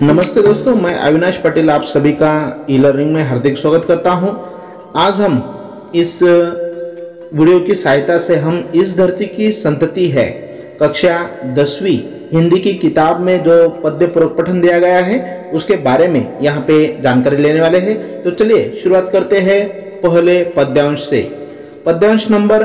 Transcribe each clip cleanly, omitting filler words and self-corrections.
नमस्ते दोस्तों, मैं अविनाश पटेल आप सभी का ई लर्निंग में हार्दिक स्वागत करता हूं। आज हम इस वीडियो की सहायता से हम इस धरती की संतति है कक्षा 10वीं हिंदी की किताब में जो पद्य पूरक पठन दिया गया है उसके बारे में यहाँ पे जानकारी लेने वाले हैं। तो चलिए शुरुआत करते हैं पहले पद्यांश से। पद्यांश नंबर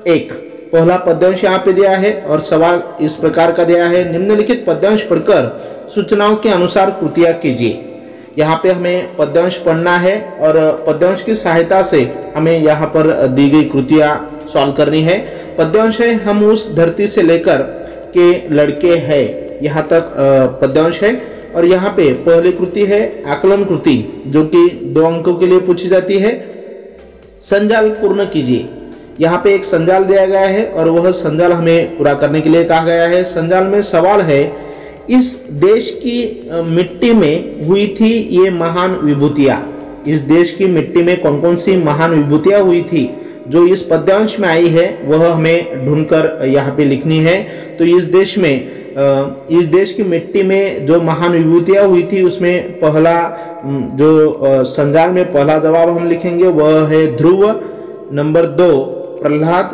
1, पहला पद्यांश यहाँ पे दिया है और सवाल इस प्रकार का दिया है, निम्नलिखित पद्यांश पढ़कर सूचनाओं के अनुसार कृतियां कीजिए। यहाँ पे हमें पद्यांश पढ़ना है और पद्यांश की सहायता से हमें यहाँ पर दी गई कृतियां सॉल्व करनी है। पद्यांश है हम उस धरती से लेकर के लड़के हैं यहाँ तक पद्यांश है। और यहाँ पे पहली कृति है आकलन कृति जो कि 2 अंकों के लिए पूछी जाती है। संजाल पूर्ण कीजिए। यहाँ पे एक संजाल दिया गया है और वह संजाल हमें पूरा करने के लिए कहा गया है। संजाल में सवाल है, इस देश की मिट्टी में हुई थी ये महान विभूतियां। इस देश की मिट्टी में कौन कौन सी महान विभूतियां हुई थी जो इस पद्यांश में आई है वह हमें ढूंढकर यहाँ पे लिखनी है। तो इस देश की मिट्टी में जो महान विभूतियां हुई थी उसमें पहला जो संजाल में पहला जवाब हम लिखेंगे वह है ध्रुव, नंबर 2 प्रहलाद,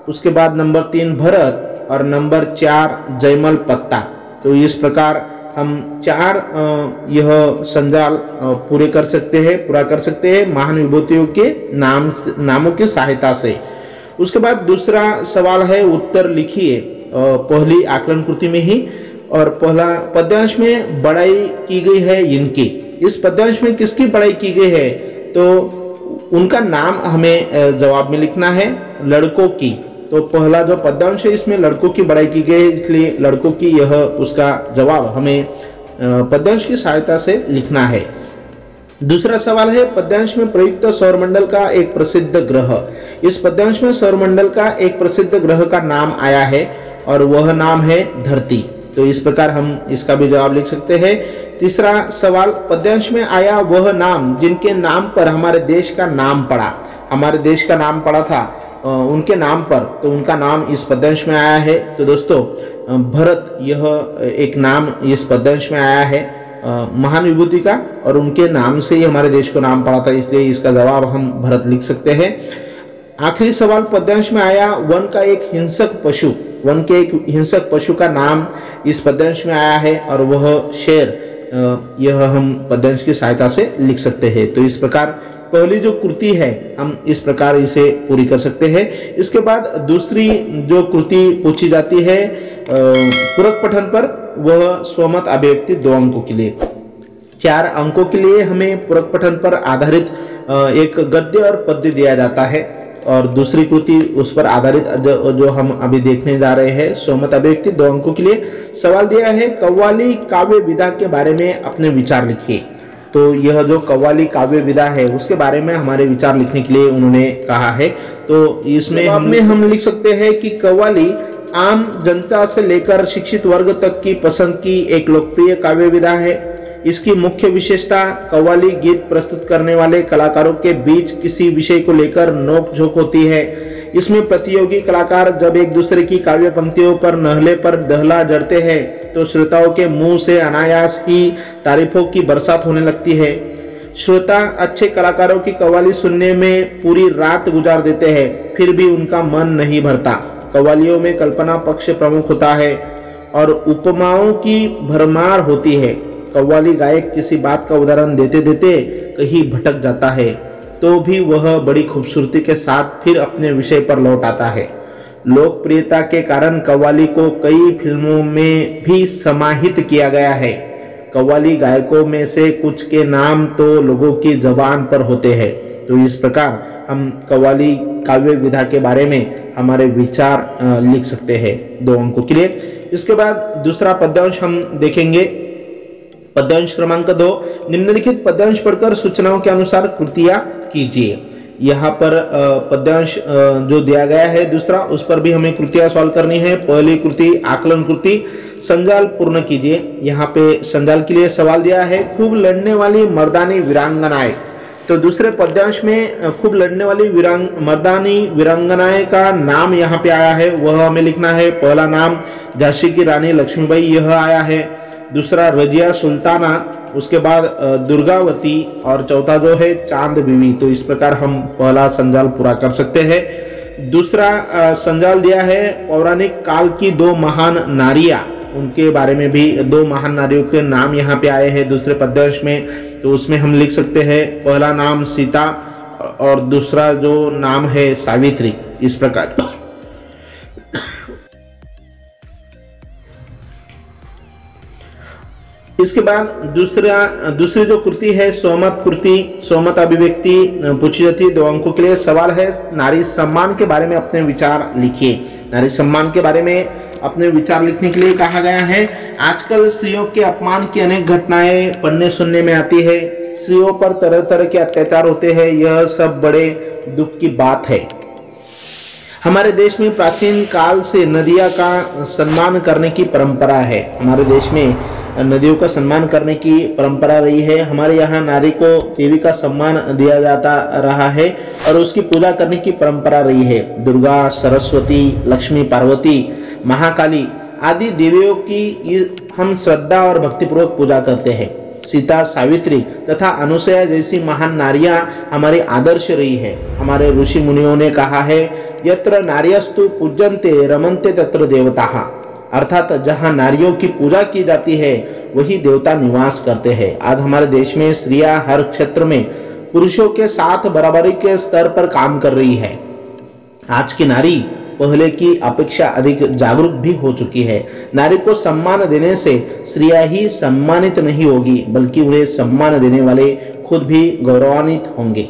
उसके बाद नंबर 3 भरत और नंबर 4 जयमल पत्ता। तो इस प्रकार हम 4 यह संजाल पूरा कर सकते हैं महान विभूतियों के नामों की सहायता से। उसके बाद दूसरा सवाल है उत्तर लिखिए पहली आकलन कृति में ही। और पहला पद्यांश में बड़ाई की गई है इनकी। इस पद्यांश में किसकी बड़ाई की गई है तो उनका नाम हमें जवाब में लिखना है, लड़कों की। तो पहला जो पद्यांश है इसमें लड़कों की बड़ाई की गई है, इसलिए लड़कों की यह उसका जवाब हमें पद्यांश की सहायता से लिखना है। दूसरा सवाल है पद्यांश में प्रयुक्त सौरमंडल का एक प्रसिद्ध ग्रह। इस पद्यांश में सौरमंडल का एक प्रसिद्ध ग्रह का नाम आया है और वह नाम है धरती। तो इस प्रकार हम इसका भी जवाब लिख सकते हैं। तीसरा सवाल, पद्यांश में आया वह नाम जिनके नाम पर हमारे देश का नाम पड़ा। हमारे देश का नाम पड़ा था उनके नाम पर, तो उनका नाम इस पद्यांश में आया है। तो दोस्तों भरत यह एक नाम इस पद्यांश में आया है महान विभूति का और उनके नाम से ही हमारे देश को नाम पड़ा था, इसलिए इसका जवाब हम भरत लिख सकते हैं। आखिरी सवाल, पद्यांश में आया वन के एक हिंसक पशु का नाम इस पद्यांश में आया है और वह शेर। यह हम पद्यांश की सहायता से लिख सकते हैं। तो इस प्रकार पहली जो कृति है हम इस प्रकार इसे पूरी कर सकते हैं। इसके बाद दूसरी जो कृति पूछी जाती है पूरक पठन पर, वह स्वमत अभिव्यक्ति 2 अंकों के लिए। 4 अंकों के लिए हमें पूरक पठन पर आधारित एक गद्य और पद्य दिया जाता है और दूसरी कृति उस पर आधारित जो हम अभी देखने जा रहे हैं स्वमत अभिव्यक्ति 2 अंकों के लिए। सवाल दिया है कव्वाली काव्य विधा के बारे में अपने विचार लिखिए। तो यह जो कव्वाली काव्य विधा है उसके बारे में हमारे विचार लिखने के लिए उन्होंने कहा है। तो इसमें हम लिख सकते हैं कि कव्वाली आम जनता से लेकर शिक्षित वर्ग तक की पसंद की एक लोकप्रिय काव्य विधा है। इसकी मुख्य विशेषता कव्वाली गीत प्रस्तुत करने वाले कलाकारों के बीच किसी विषय को लेकर नोक-झोंक होती है। इसमें प्रतियोगी कलाकार जब एक दूसरे की काव्य पंक्तियों पर नहले पर दहला जड़ते हैं तो श्रोताओं के मुंह से अनायास ही तारीफों की बरसात होने लगती है। श्रोता अच्छे कलाकारों की कव्वाली सुनने में पूरी रात गुजार देते हैं, फिर भी उनका मन नहीं भरता। कव्वालियों में कल्पना पक्ष प्रमुख होता है और उपमाओं की भरमार होती है। कव्वाली गायक किसी बात का उदाहरण देते देते कहीं भटक जाता है तो भी वह बड़ी खूबसूरती के साथ फिर अपने विषय पर लौट आता है। लोकप्रियता के कारण कव्वाली को कई फिल्मों में भी समाहित किया गया है। कव्वाली गायकों में से कुछ के नाम तो लोगों की जबान पर होते हैं। तो इस प्रकार हम कव्वाली काव्य विधा के बारे में हमारे विचार लिख सकते हैं 2 अंकों के लिए। इसके बाद दूसरा पद्यांश हम देखेंगे। पद्यांश क्रमांक 2, निम्नलिखित पद्यांश पढ़कर सूचनाओं के अनुसार कृतियां कीजिए। यहाँ पर पद्यांश जो दिया गया है दूसरा, उस पर भी हमें कृतियां सॉल्व करनी है। पहली कृति आकलन कृति, संजाल पूर्ण कीजिए। यहाँ पे संजाल के लिए सवाल दिया है खूब लड़ने वाली मर्दानी वीरांगनाएं। तो दूसरे पद्यांश में खूब लड़ने वाली मर्दानी वीरांगनाएं का नाम यहाँ पे आया है, वह हमें लिखना है। पहला नाम झांसी की रानी लक्ष्मीबाई यह आया है। दूसरा रजिया सुल्ताना, उसके बाद दुर्गावती, और चौथा जो है चांद बीवी। तो इस प्रकार हम पहला संजाल पूरा कर सकते हैं। दूसरा संजाल दिया है पौराणिक काल की 2 महान नारियां, उनके बारे में भी 2 महान नारियों के नाम यहाँ पे आए हैं दूसरे पद्यांश में। तो उसमें हम लिख सकते हैं पहला नाम सीता और दूसरा जो नाम है सावित्री, इस प्रकार। इसके बाद दूसरी जो कृति है सोमत कृति, सोमत अभिव्यक्ति पूछी जाती है 2 अंकों के लिए। सवाल है नारी सम्मान के बारे में अपने विचार लिखिए। नारी सम्मान के बारे में अपने विचार लिखने के लिए कहा गया है। आजकल स्त्रियों के अपमान की अनेक घटनाएं पढ़ने सुनने में आती है। स्त्रियों पर तरह तरह के अत्याचार होते हैं, यह सब बड़े दुख की बात है। हमारे देश में प्राचीन काल से नदियां का सम्मान करने की परंपरा है। हमारे देश में नदियों का सम्मान करने की परंपरा रही है। हमारे यहाँ नारी को देवी का सम्मान दिया जाता रहा है और उसकी पूजा करने की परंपरा रही है। दुर्गा, सरस्वती, लक्ष्मी, पार्वती, महाकाली आदि देवियों की हम श्रद्धा और भक्तिपूर्वक पूजा करते हैं। सीता, सावित्री तथा अनुसया जैसी महान नारियां हमारे आदर्श रही है। हमारे ऋषि मुनियों ने कहा है, यत्र नार्यस्तु पूज्यन्ते रमन्ते तत्र देवताः, अर्थात जहाँ नारियों की पूजा की जाती है वही देवता निवास करते हैं। आज हमारे देश में स्त्रियां हर क्षेत्र में पुरुषों के साथ बराबरी के स्तर पर काम कर रही है। आज की नारी पहले की अपेक्षा अधिक जागरूक भी हो चुकी है। नारी को सम्मान देने से स्त्रियां ही सम्मानित नहीं होगी, बल्कि उन्हें सम्मान देने वाले खुद भी गौरवान्वित होंगे।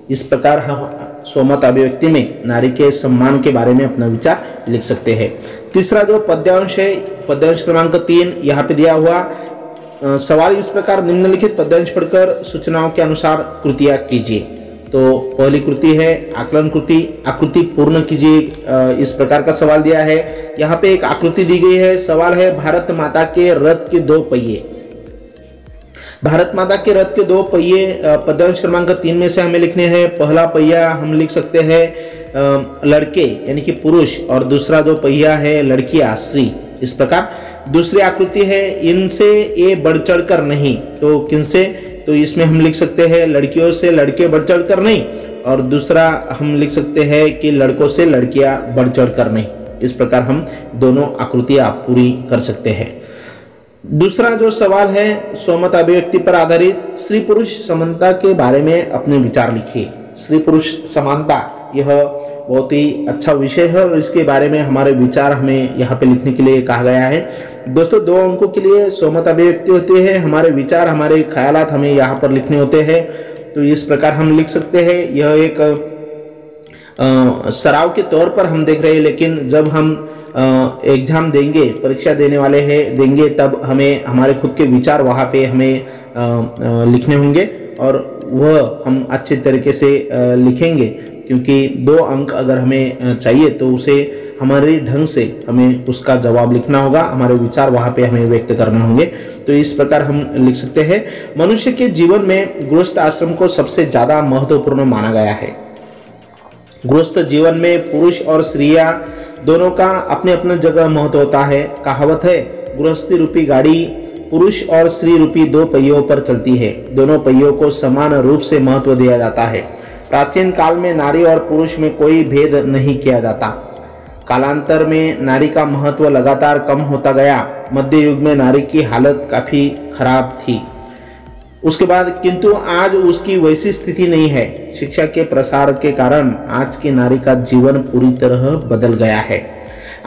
इस प्रकार हम सोमत अभिव्यक्ति में नारी के सम्मान के बारे में अपना विचार लिख सकते हैं। तीसरा जो पद्यांश है, पद्यांश क्रमांक 3 यहाँ पे दिया हुआ सवाल इस प्रकार, निम्नलिखित पद्यांश पढ़कर सूचनाओं के अनुसार कृतियां कीजिए। तो पहली कृति है आकलन कृति, आकृति पूर्ण कीजिए, इस प्रकार का सवाल दिया है। यहाँ पे एक आकृति दी गई है। सवाल है भारत माता के रथ के 2 पहिए। भारत माता के रथ के 2 पहिए पद्यांश क्रमांक 3 में से हमें लिखने हैं। पहला पहिया हम लिख सकते हैं लड़के यानी कि पुरुष, और दूसरा जो पहिया है लड़कियां, स्त्री। इस प्रकार दूसरी आकृति है इनसे ये बढ़ चढ़ कर नहीं, तो किनसे, तो इसमें हम लिख सकते हैं लड़कियों से लड़के बढ़ चढ़ कर नहीं, और दूसरा हम लिख सकते हैं कि लड़कों से लड़कियां बढ़ चढ़ कर नहीं। इस प्रकार हम दोनों आकृतियां पूरी कर सकते हैं। दूसरा जो सवाल है सोमत अभिव्यक्ति पर आधारित, स्त्री पुरुष समानता के बारे में अपने विचार लिखिए। स्त्री पुरुष समानता यह बहुत ही अच्छा विषय है और इसके बारे में हमारे विचार हमें यहाँ पे लिखने के लिए कहा गया है। दोस्तों 2 अंकों के लिए सोमत अभिव्यक्ति होती है, हमारे विचार हमारे ख्यालात हमें यहाँ पर लिखने होते हैं। तो इस प्रकार हम लिख सकते हैं। यह एक सराव के तौर पर हम देख रहे हैं, लेकिन जब हम एग्जाम देंगे, परीक्षा देने वाले हैं देंगे, तब हमें हमारे खुद के विचार वहाँ पे हमें लिखने होंगे और वह हम अच्छे तरीके से लिखेंगे, क्योंकि 2 अंक अगर हमें चाहिए तो उसे हमारे ढंग से हमें उसका जवाब लिखना होगा, हमारे विचार वहाँ पे हमें व्यक्त करने होंगे। तो इस प्रकार हम लिख सकते हैं। मनुष्य के जीवन में गृहस्थ आश्रम को सबसे ज्यादा महत्वपूर्ण माना गया है। गृहस्थ जीवन में पुरुष और स्त्रियां दोनों का अपने अपने जगह महत्व होता है। कहावत है, गृहस्थी रूपी गाड़ी पुरुष और स्त्री रूपी 2 पहियों पर चलती है। दोनों पहियों को समान रूप से महत्व दिया जाता है। प्राचीन काल में नारी और पुरुष में कोई भेद नहीं किया जाता। कालांतर में नारी का महत्व लगातार कम होता गया। मध्य युग में नारी की हालत काफी खराब थी। उसके बाद किंतु आज उसकी वैसी स्थिति नहीं है। शिक्षा के प्रसार के कारण आज की नारी का जीवन पूरी तरह बदल गया है।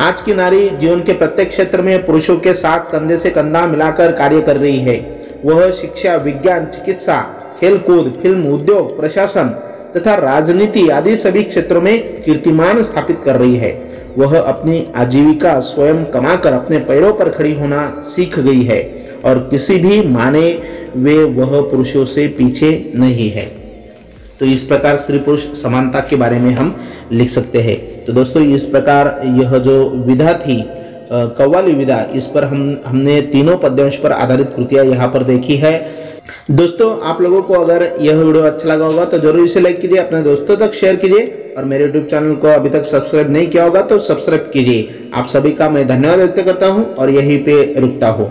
आज की नारी जीवन के प्रत्येक क्षेत्र में पुरुषों के साथ कंधे से कंधा मिलाकर कार्य कर रही है। वह शिक्षा, विज्ञान, चिकित्सा, खेलकूद, फिल्म उद्योग, प्रशासन तथा राजनीति आदि सभी क्षेत्रों में कीर्तिमान स्थापित कर रही है। वह अपनी आजीविका स्वयं कमाकर अपने पैरों पर खड़ी होना सीख गई है और किसी भी माने वे वह पुरुषों से पीछे नहीं है। तो इस प्रकार स्त्री पुरुष समानता के बारे में हम लिख सकते हैं। तो दोस्तों इस प्रकार यह जो विधा थी कव्वाली विधा, इस पर हमने तीनों पद्यांश पर आधारित कृतियां यहाँ पर देखी है। दोस्तों आप लोगों को अगर यह वीडियो अच्छा लगा होगा तो जरूर इसे लाइक कीजिए, अपने दोस्तों तक शेयर कीजिए और मेरे यूट्यूब चैनल को अभी तक सब्सक्राइब नहीं किया होगा तो सब्सक्राइब कीजिए। आप सभी का मैं धन्यवाद व्यक्त करता हूँ और यहीं पे रुकता हूँ।